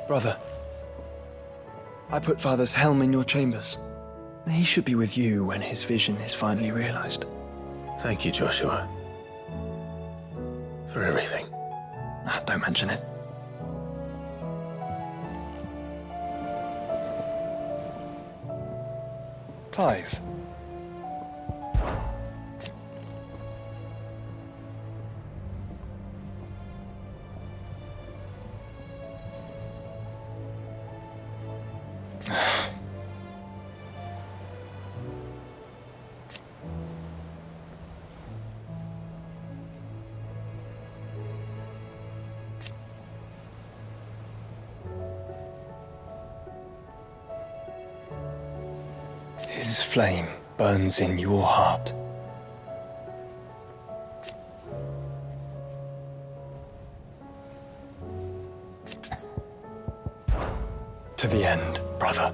Brother, I put Father's helm in your chambers. He should be with you when his vision is finally realized. Thank you, Joshua. For everything. Don't mention it. Clive. His flame burns in your heart. To the end, brother.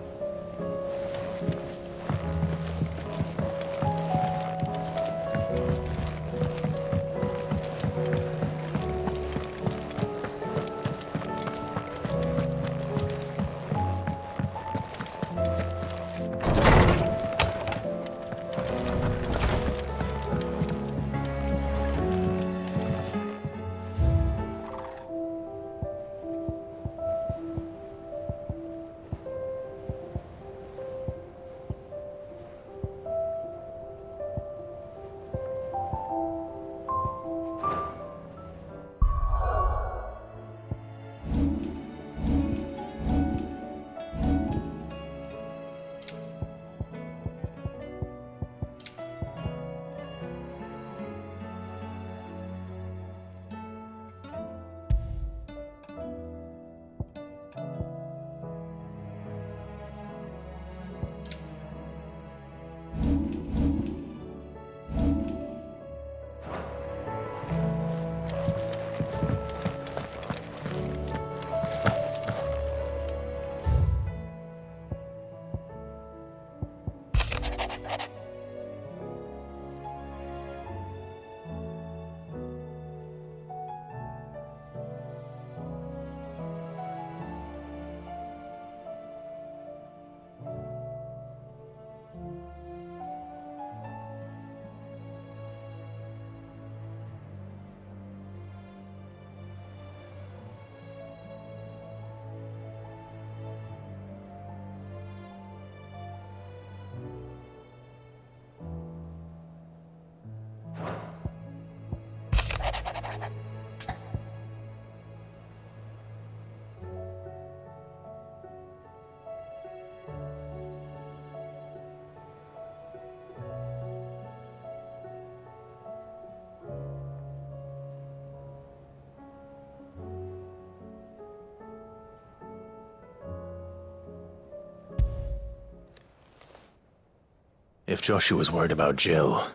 If Joshua's worried about Jill,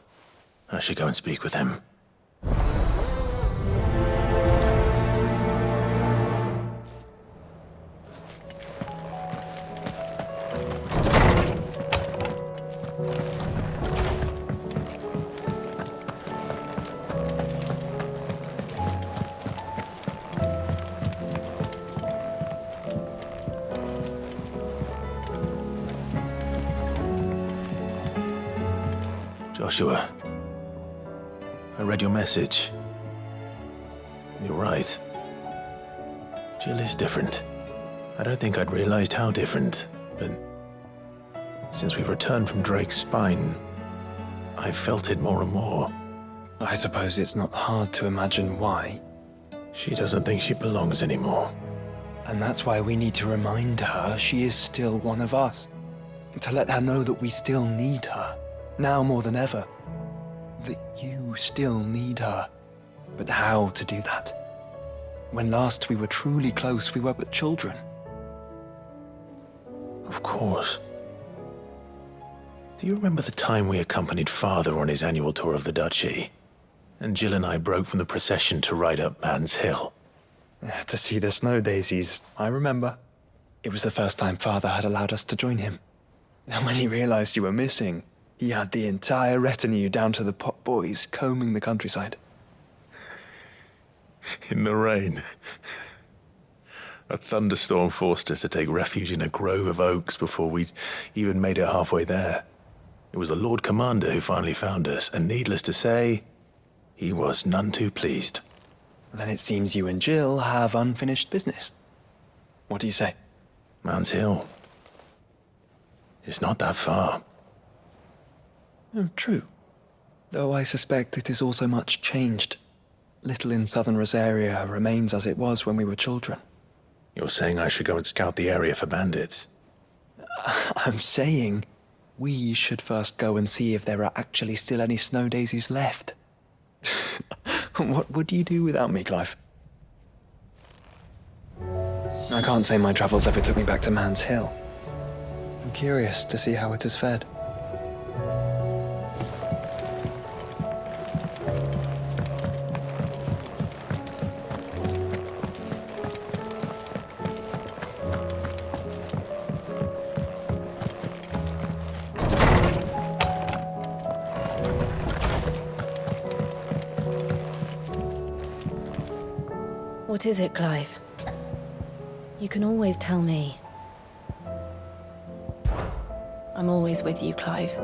I should go and speak with him. Joshua, I read your message. You're right. Jill is different. I don't think I'd realized how different, but since we returned from Drake's spine, I've felt it more and more. I suppose it's not hard to imagine why. She doesn't think she belongs anymore. And that's why we need to remind her she is still one of us. To let her know that we still need her. Now more than ever, that you still need her. But how to do that? When last we were truly close, we were but children. Of course. Do you remember the time we accompanied Father on his annual tour of the Duchy? And Jill and I broke from the procession to ride up Man's Hill. To see the snow daisies, I remember. It was the first time Father had allowed us to join him. And when he realized you were missing, he had the entire retinue down to the pot boys combing the countryside. In the rain. A thunderstorm forced us to take refuge in a grove of oaks before we'd even made it halfway there. It was the Lord Commander who finally found us, and needless to say, he was none too pleased. Then it seems you and Jill have unfinished business. What do you say? Man's Hill. It's not that far. Oh, true. Though I suspect it is also much changed. Little in southern Rosaria remains as it was when we were children. You're saying I should go and scout the area for bandits? I'm saying we should first go and see if there are actually still any snow daisies left. What would you do without me, Clive? I can't say my travels ever took me back to Man's Hill. I'm curious to see how it has fared. What is it, Clive? You can always tell me. I'm always with you, Clive.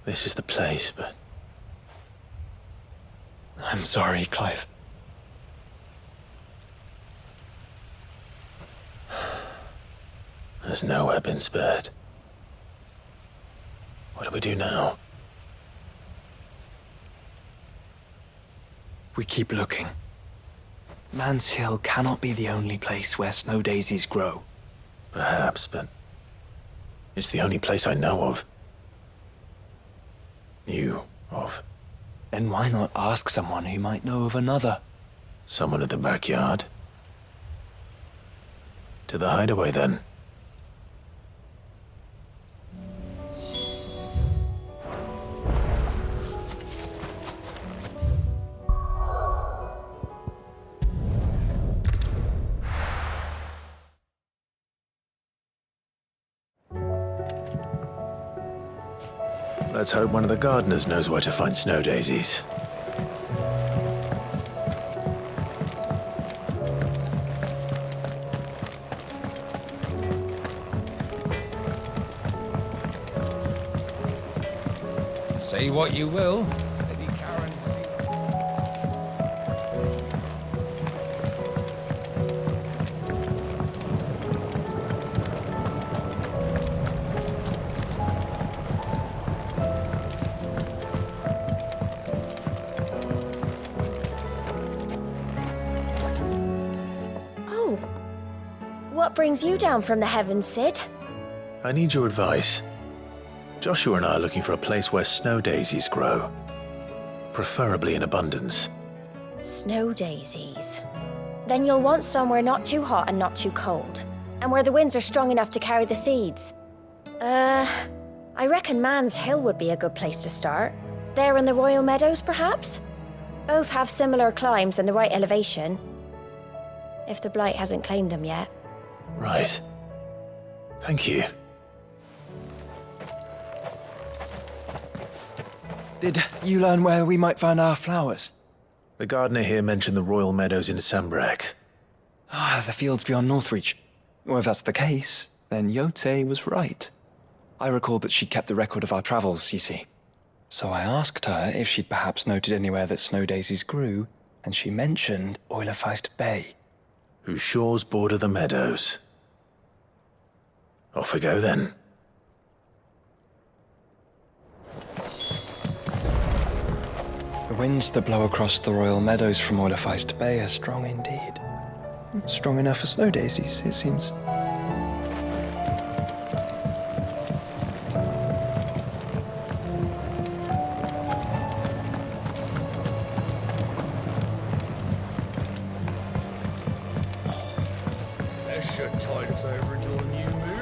This is the place, but I'm sorry, Clive. there's nowhere been spared. What do we do now? We keep looking. Man's Hill cannot be the only place where snow daisies grow. Perhaps, but it's the only place I know of. Knew of. Then why not ask someone who might know of another? Someone in the backyard? To the hideaway, then. Let's hope one of the gardeners knows where to find snow daisies. Say what you will. Lady Karen. Oh. What brings you down from the heavens, Sid? I need your advice. Joshua and I are looking for a place where snow daisies grow. Preferably in abundance. Snow daisies. Then you'll want somewhere not too hot and not too cold. And where the winds are strong enough to carry the seeds. I reckon Man's Hill would be a good place to start. There in the Royal Meadows, perhaps? Both have similar climbs and the right elevation. If the Blight hasn't claimed them yet. Right. Thank you. Did you learn where we might find our flowers? The gardener here mentioned the Royal Meadows in Sambrek. The fields beyond Northreach. Well, if that's the case, then Yote was right. I recalled that she kept a record of our travels, you see. So I asked her if she'd perhaps noted anywhere that snow daisies grew, and she mentioned Oilefeist Bay. Whose shores border the meadows. Off we go then. The winds that blow across the Royal Meadows from Oilefeist Bay are strong indeed. Strong enough for snow daisies, it seems. This should tide us over until the new moon.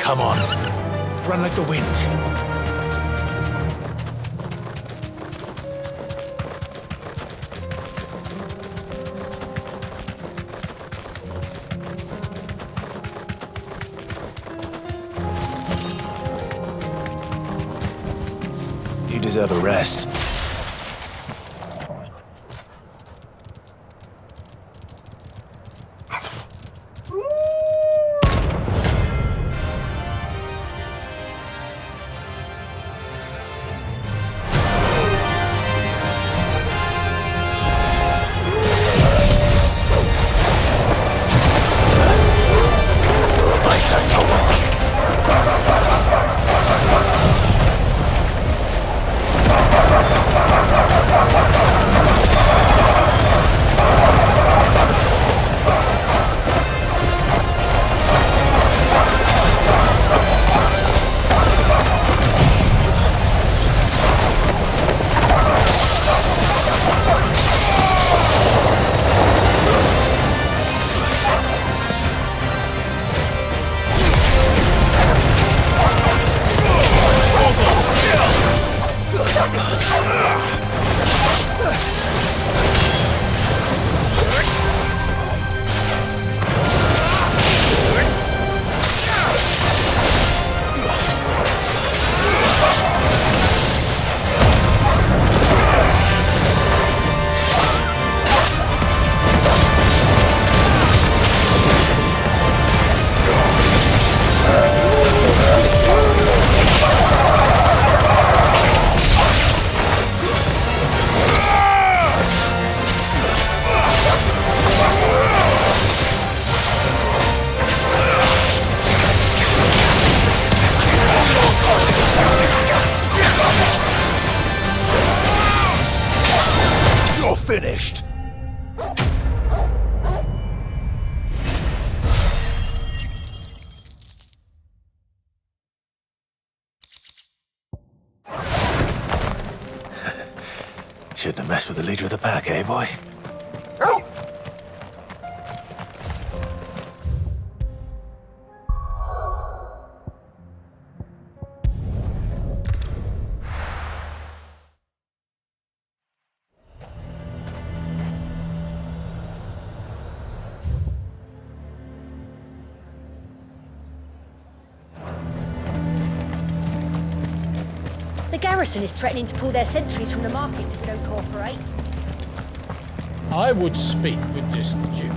Come on. Run like the wind. You deserve a rest. Finished. Shouldn't have messed with the leader of the pack, eh, boy? garrison is threatening to pull their sentries from the markets if we don't cooperate. I would speak with this Duke.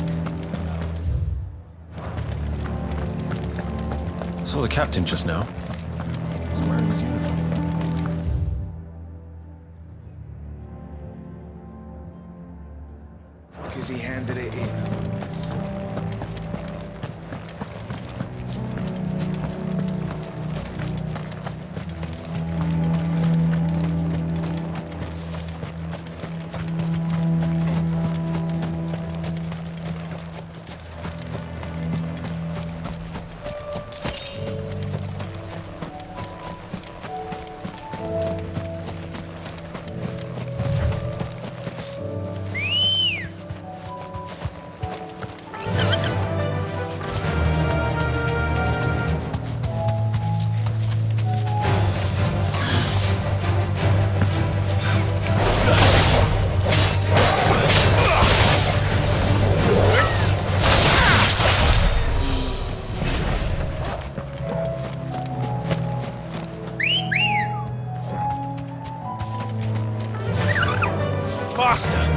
Saw the captain just now. He's wearing his uniform. Because he handed it in.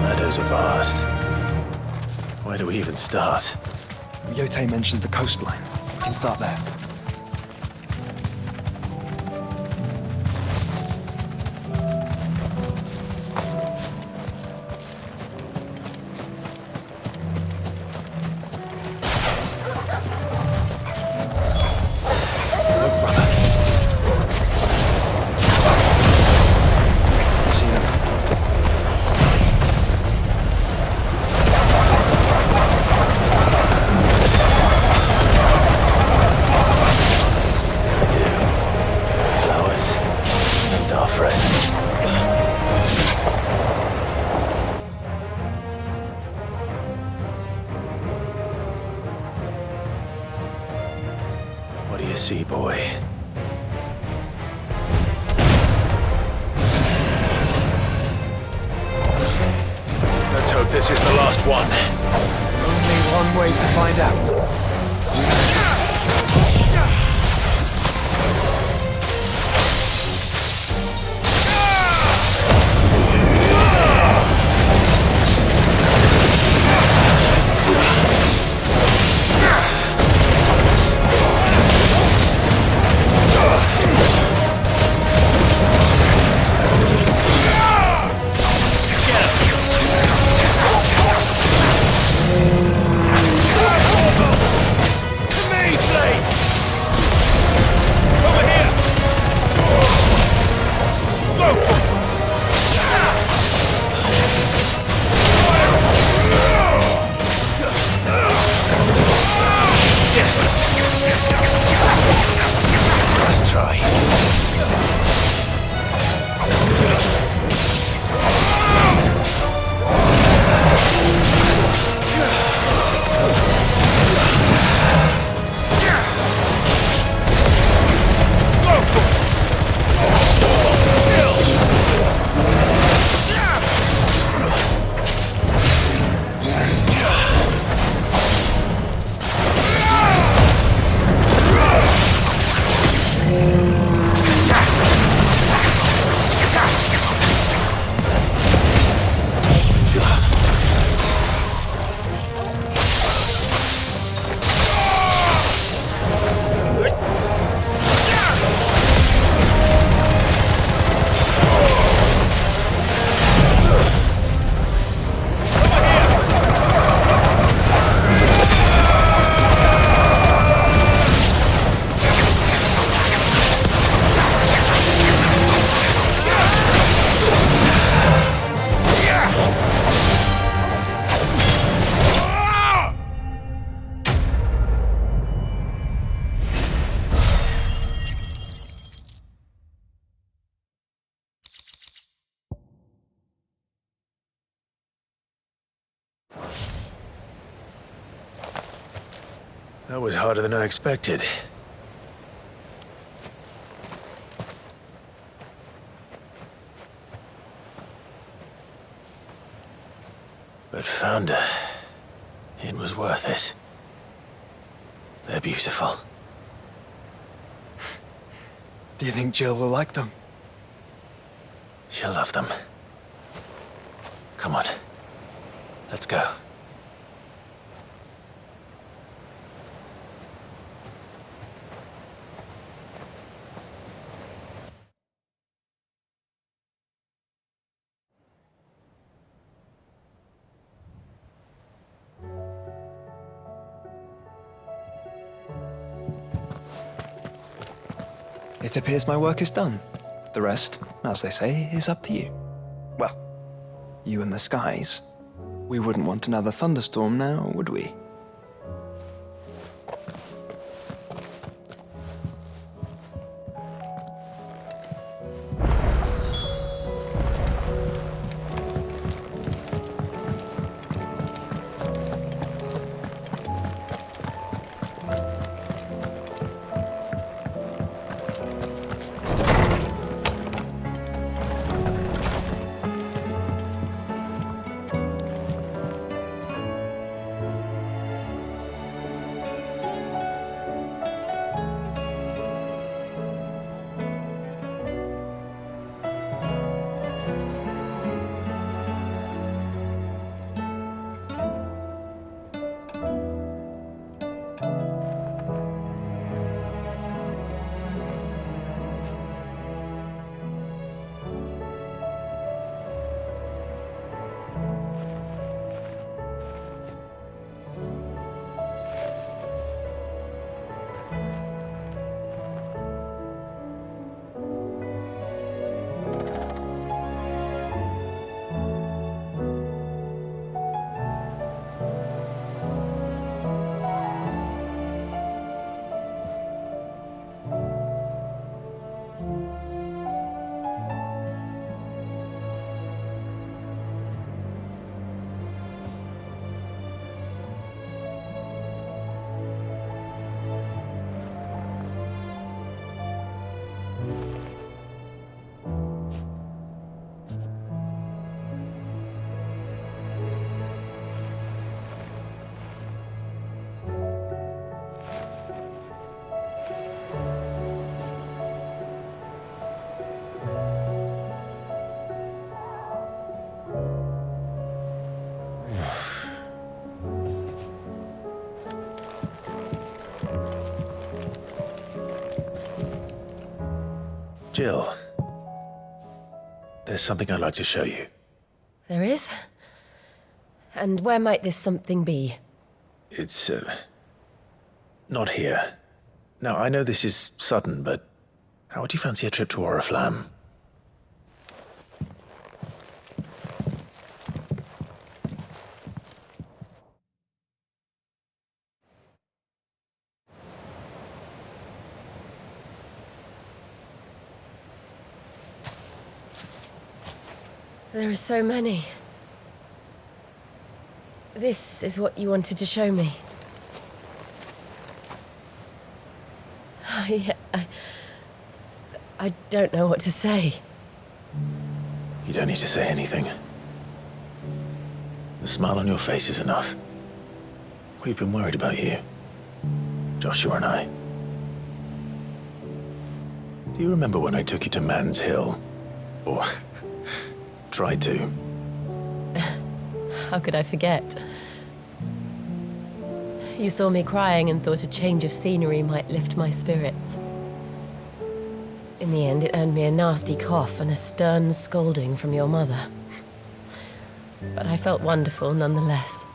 Meadows are vast. Where do we even start? Yote mentioned the coastline. We can start there. Look, brother. See them? What do you see, boy? Let's hope this is the last one. Only one way to find out. Let's try. That was harder than I expected. But found her. It was worth it. They're beautiful. Do you think Jill will like them? She'll love them. Come on. Let's go. It appears my work is done. The rest, as they say, is up to you. Well, you and the skies. We wouldn't want another thunderstorm now, would we? Jill, there's something I'd like to show you. There is? And where might this something be? It's, not here. Now, I know this is sudden, but how would you fancy a trip to Oriflamme? There are so many. This is what you wanted to show me. I don't know what to say. You don't need to say anything. The smile on your face is enough. We've been worried about you, Joshua and I. Do you remember when I took you to Man's Hill? Or tried to? How could I forget? You saw me crying and thought a change of scenery might lift my spirits. In the end, it earned me a nasty cough and a stern scolding from your mother. But I felt wonderful nonetheless.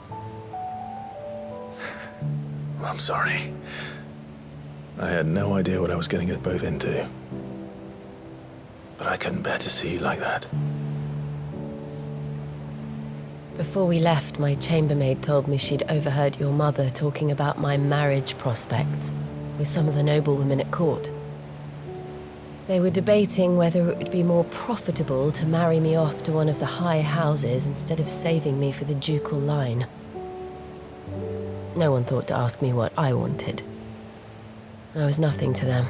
I'm sorry. I had no idea what I was getting us both into. But I couldn't bear to see you like that. Before we left, my chambermaid told me she'd overheard your mother talking about my marriage prospects with some of the noblewomen at court. They were debating whether it would be more profitable to marry me off to one of the high houses instead of saving me for the ducal line. No one thought to ask me what I wanted. I was nothing to them.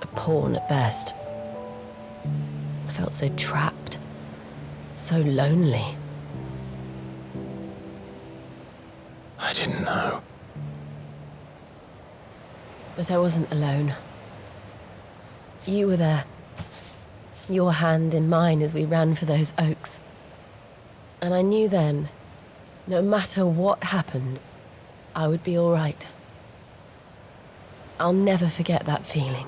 A pawn at best. I felt so trapped, so lonely. I didn't know. But I wasn't alone. You were there. your hand in mine as we ran for those oaks. And I knew then, no matter what happened, I would be all right. I'll never forget that feeling.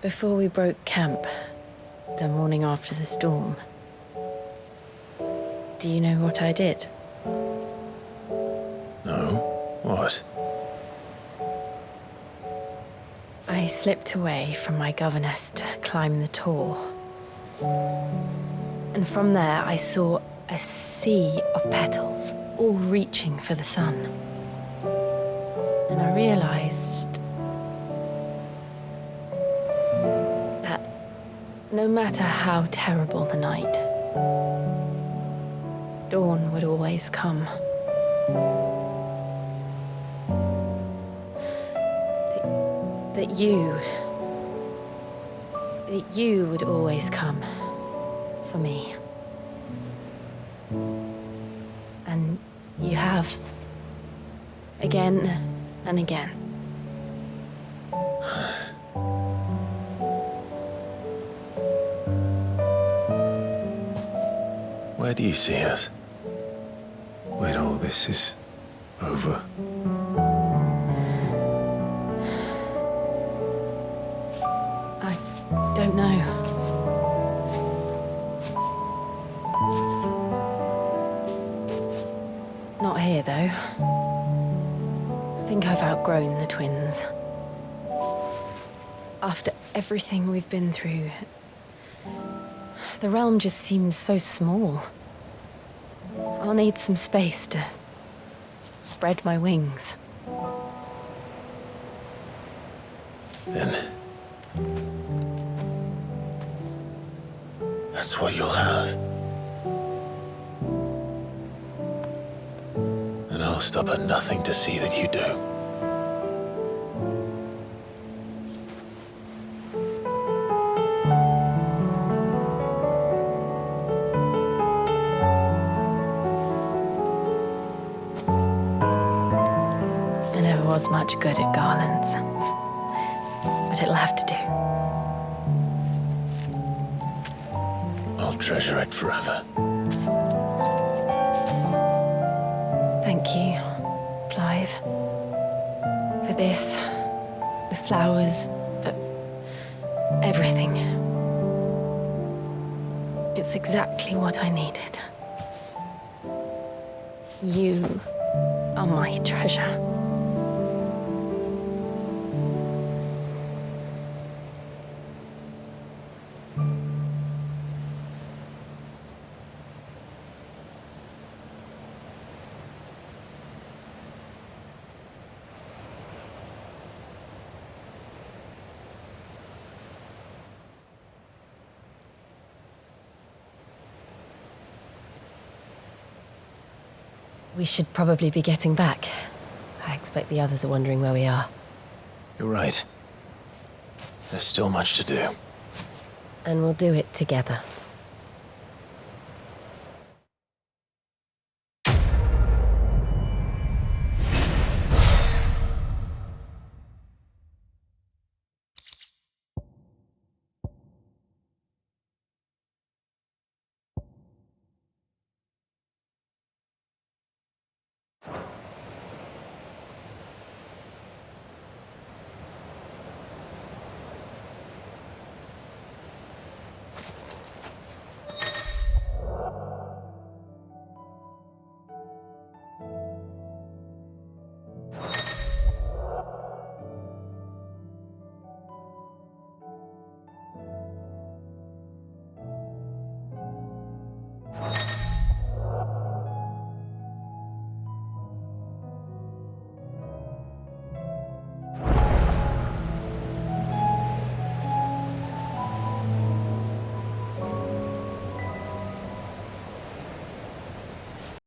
Before we broke camp, the morning after the storm, do you know what I did? No? What? I slipped away from my governess to climb the tor. And from there I saw a sea of petals, all reaching for the sun. And I realized that no matter how terrible the night, dawn would always come. That you would always come for me. And you have. Again and again. Where do you see us? When all this is over? I don't know. Not here, though. I think I've outgrown the twins. After everything we've been through, the realm just seems so small. I'll need some space to spread my wings. Then that's what you'll have. And I'll stop at nothing to see that you do. I never was much good at garlands, but it'll have to do. I'll treasure it forever. Thank you, Clive. For this, the flowers, for everything. It's exactly what I needed. You are my treasure. We should probably be getting back. I expect the others are wondering where we are. You're right. There's still much to do. And we'll do it together.